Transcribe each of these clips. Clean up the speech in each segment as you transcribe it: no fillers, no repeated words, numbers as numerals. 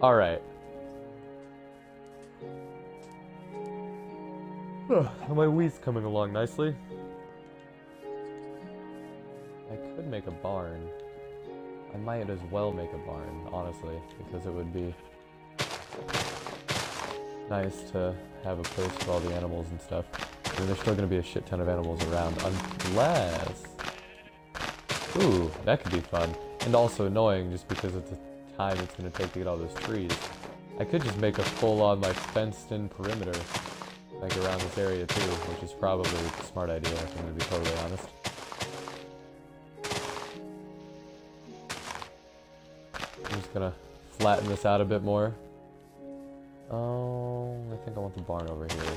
Alright. My Wii's coming along nicely. I could make a barn. I might as well make a barn, honestly, because it would be nice to have a place for all the animals and stuff. I mean, there's still gonna be a shit ton of animals around, unless... Ooh, that could be fun. And also annoying, just because of the time it's gonna take to get all those trees. I could just make a full-on, like, fenced-in perimeter, like, around this area, too, which is probably a smart idea, if I'm gonna be totally honest. I'm just gonna flatten this out a bit more. Oh, I think I want the barn over here.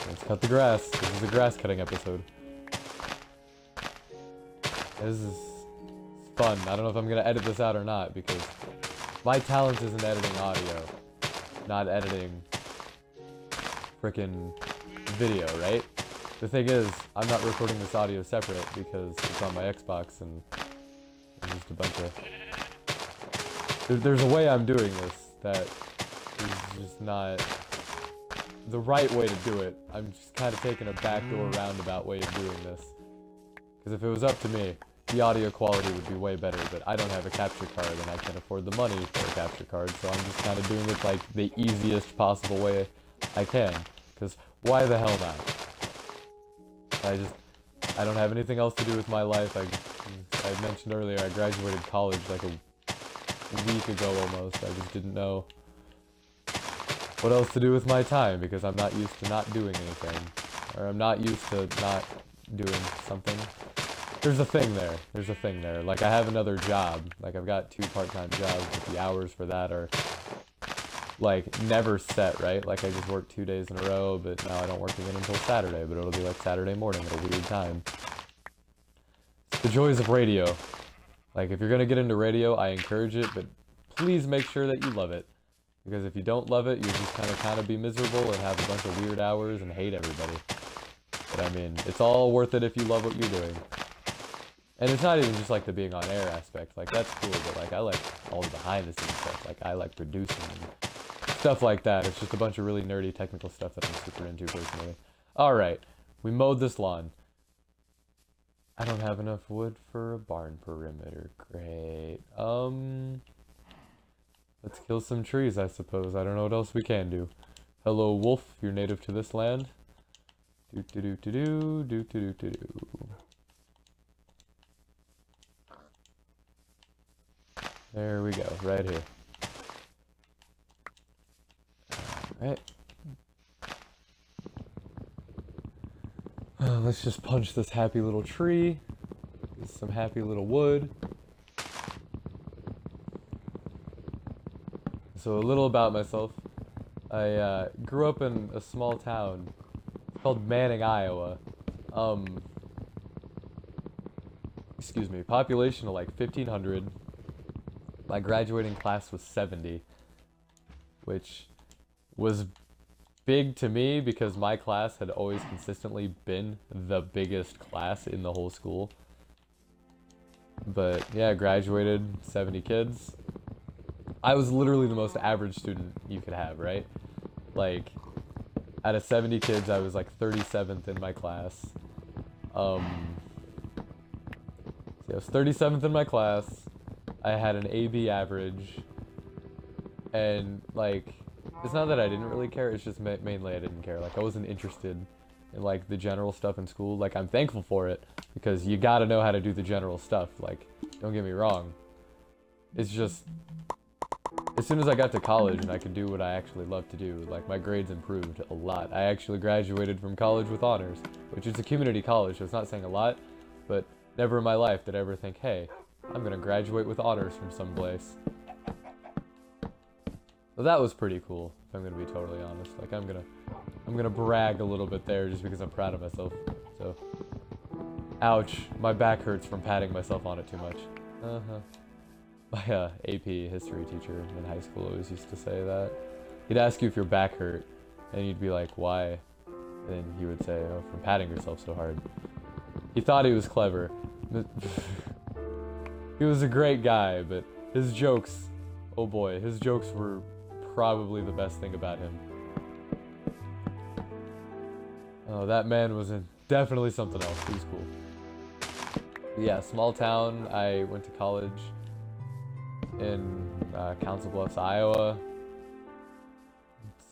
Let's cut the grass. This is a grass cutting episode. This is fun. I don't know if I'm gonna edit this out or not, because my talent is in editing audio, not editing frickin' video, right? The thing is, I'm not recording this audio separate because it's on my Xbox and it's just a bunch of... There's a way I'm doing this that is just not the right way to do it. I'm just kind of taking a backdoor roundabout way of doing this. Because if it was up to me, the audio quality would be way better, but I don't have a capture card and I can't afford the money for a capture card, so I'm just kind of doing it like the easiest possible way I can. Because why the hell not? I don't have anything else to do with my life. I mentioned earlier, I graduated college like a week ago almost. I just didn't know what else to do with my time because I'm not used to not doing anything. Or I'm not used to not doing something. There's a thing there. There's a thing there. Like, I have another job. Like, I've got 2 part-time jobs, but the hours for that are, like, never set, right? Like, I just work 2 days in a row, but now I don't work again until Saturday, but it'll be, like, Saturday morning at a weird time. It's the joys of radio. Like, if you're gonna get into radio, I encourage it, but please make sure that you love it. Because if you don't love it, you're just gonna kind of be miserable and have a bunch of weird hours and hate everybody. But I mean, it's all worth it if you love what you're doing. And it's not even just like the being on air aspect, like that's cool, but like I like all the behind the scenes stuff, like I like producing and stuff like that. It's just a bunch of really nerdy technical stuff that I'm super into personally. Alright, we mowed this lawn. I don't have enough wood for a barn perimeter, great. Let's kill some trees, I suppose. I don't know what else we can do. Hello wolf, you're native to this land. Do do do do do do do do do. There we go, right here. Alright. Let's just punch this happy little tree. Get some happy little wood. So a little about myself. I grew up in a small town called Manning, Iowa. Excuse me, population of like 1,500. My graduating class was 70, which was big to me because my class had always consistently been the biggest class in the whole school. But yeah, graduated 70 kids. I was literally the most average student you could have, right? Like, out of 70 kids, I was like 37th in my class. So I was 37th in my class. I had an AB average, and like, it's not that I didn't really care, it's just mainly I didn't care. Like, I wasn't interested in like the general stuff in school. Like, I'm thankful for it, because you gotta know how to do the general stuff, like, don't get me wrong. It's just, as soon as I got to college and I could do what I actually love to do, like, my grades improved a lot. I actually graduated from college with honors, which is a community college, so it's not saying a lot, but never in my life did I ever think, hey, I'm gonna graduate with honors from someplace. So that was pretty cool, if I'm gonna be totally honest. Like, I'm gonna brag a little bit there just because I'm proud of myself. So, ouch, my back hurts from patting myself on it too much. My AP history teacher in high school always used to say that. He'd ask you if your back hurt, and you'd be like, why? And then he would say, oh, from patting yourself so hard. He thought he was clever. He was a great guy, but his jokes, oh boy, his jokes were probably the best thing about him. Oh, that man was definitely something else. He was cool. But yeah, small town. I went to college in Council Bluffs, Iowa.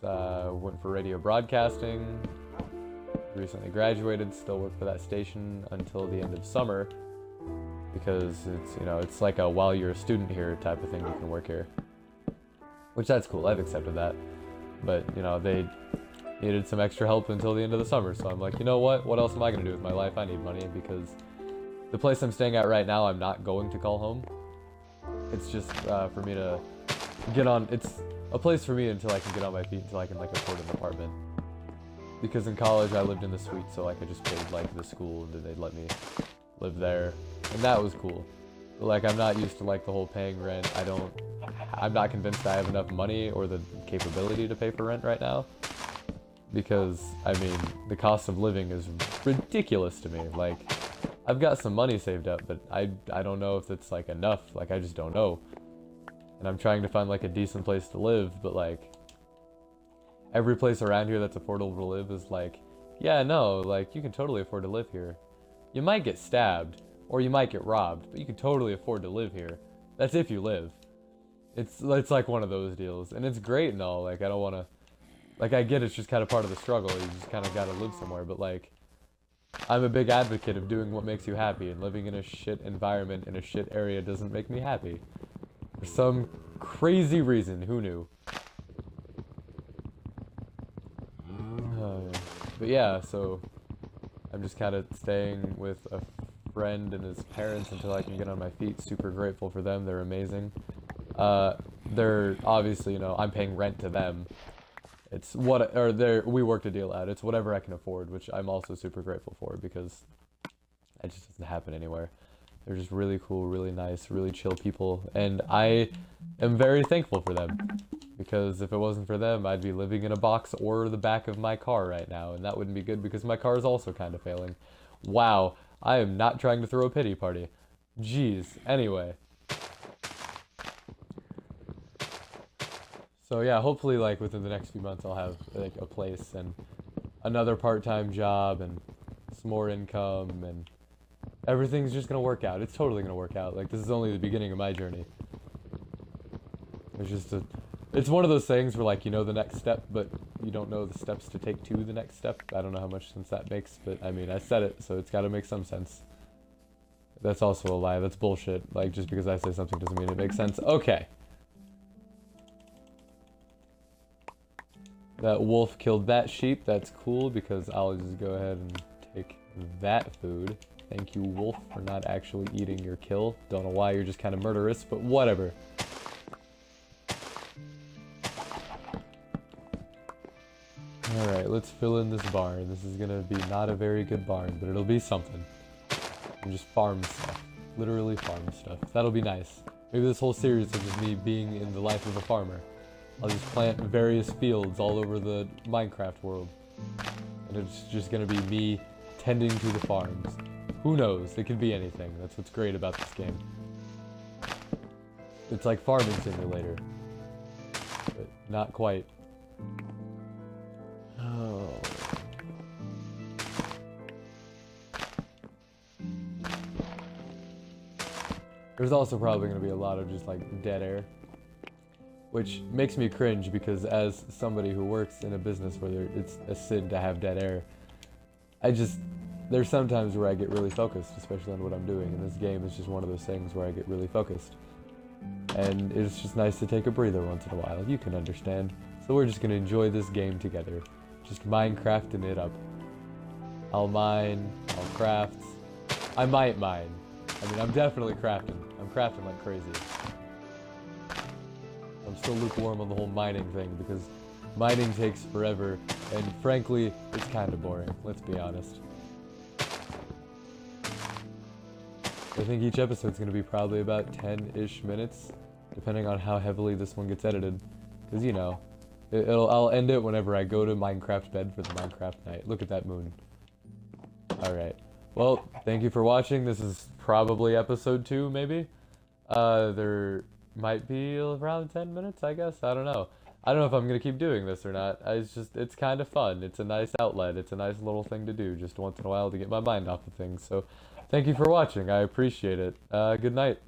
Went for radio broadcasting. Recently graduated. Still work for that station until the end of summer because it's like a while you're a student here type of thing. You can work here, which that's cool. I've accepted that, but they needed some extra help until the end of the summer. So I'm like, you know what? What else am I gonna do with my life? I need money because the place I'm staying at right now, I'm not going to call home. It's just for me to get on. It's a place for me until I can get on my feet, until I can afford an apartment. Because in college I lived in the suite, so I just paid the school and they'd let me live there, and that was cool. But, I'm not used to the whole paying rent. I'm not convinced I have enough money or the capability to pay for rent right now. Because the cost of living is ridiculous to me. I've got some money saved up, but I don't know if it's enough. I just don't know. And I'm trying to find a decent place to live, but every place around here that's affordable to live is yeah, no, you can totally afford to live here. You might get stabbed or you might get robbed, but you can totally afford to live here. That's if you live. It's one of those deals, and it's great and all. I don't want to. I get it's just kind of part of the struggle. You just kind of got to live somewhere, but I'm a big advocate of doing what makes you happy, and living in a shit environment in a shit area doesn't make me happy. For some crazy reason, who knew? But yeah, so I'm just kind of staying with a friend and his parents until I can get on my feet. Super grateful for them. They're amazing. They're obviously, I'm paying rent to them. It's we worked a deal out. It's whatever I can afford, which I'm also super grateful for because it just doesn't happen anywhere. They're just really cool, really nice, really chill people, and I am very thankful for them because if it wasn't for them, I'd be living in a box or the back of my car right now, and that wouldn't be good because my car is also kind of failing. Wow, I am not trying to throw a pity party. Jeez. Anyway. So yeah, hopefully within the next few months I'll have a place and another part-time job and some more income, and everything's just gonna work out. It's totally gonna work out. This is only the beginning of my journey. It's one of those things where you know the next step, but you don't know the steps to take to the next step. I don't know how much sense that makes, but I said it, so it's gotta make some sense. That's also a lie. That's bullshit. Just because I say something doesn't mean it makes sense. Okay. That wolf killed that sheep. That's cool because I'll just go ahead and take that food. Thank you, wolf, for not actually eating your kill. Don't know why, you're just kind of murderous, but whatever. Alright, let's fill in this barn. This is gonna be not a very good barn, but it'll be something. And just farm stuff. Literally farm stuff. That'll be nice. Maybe this whole series will just me being in the life of a farmer. I'll just plant various fields all over the Minecraft world. And it's just gonna be me tending to the farms. Who knows? It could be anything. That's what's great about this game. It's like Farming Simulator. But not quite. Oh. There's also probably going to be a lot of just dead air. Which makes me cringe because as somebody who works in a business where it's a sin to have dead air, there's sometimes where I get really focused, especially on what I'm doing, and this game is just one of those things where I get really focused. And it's just nice to take a breather once in a while, you can understand. So we're just going to enjoy this game together, just Minecrafting it up. I'll mine, I'll craft, I might mine. I'm definitely crafting. I'm crafting like crazy. I'm still lukewarm on the whole mining thing because mining takes forever, and frankly, it's kind of boring, let's be honest. I think each episode's going to be probably about 10-ish minutes, depending on how heavily this one gets edited. Because, I'll end it whenever I go to Minecraft bed for the Minecraft night. Look at that moon. Alright. Well, thank you for watching. This is probably episode 2, maybe? There might be around 10 minutes, I guess. I don't know. I don't know if I'm gonna keep doing this or not. It's kind of fun. It's a nice outlet. It's a nice little thing to do just once in a while to get my mind off of things. So, thank you for watching. I appreciate it. Good night.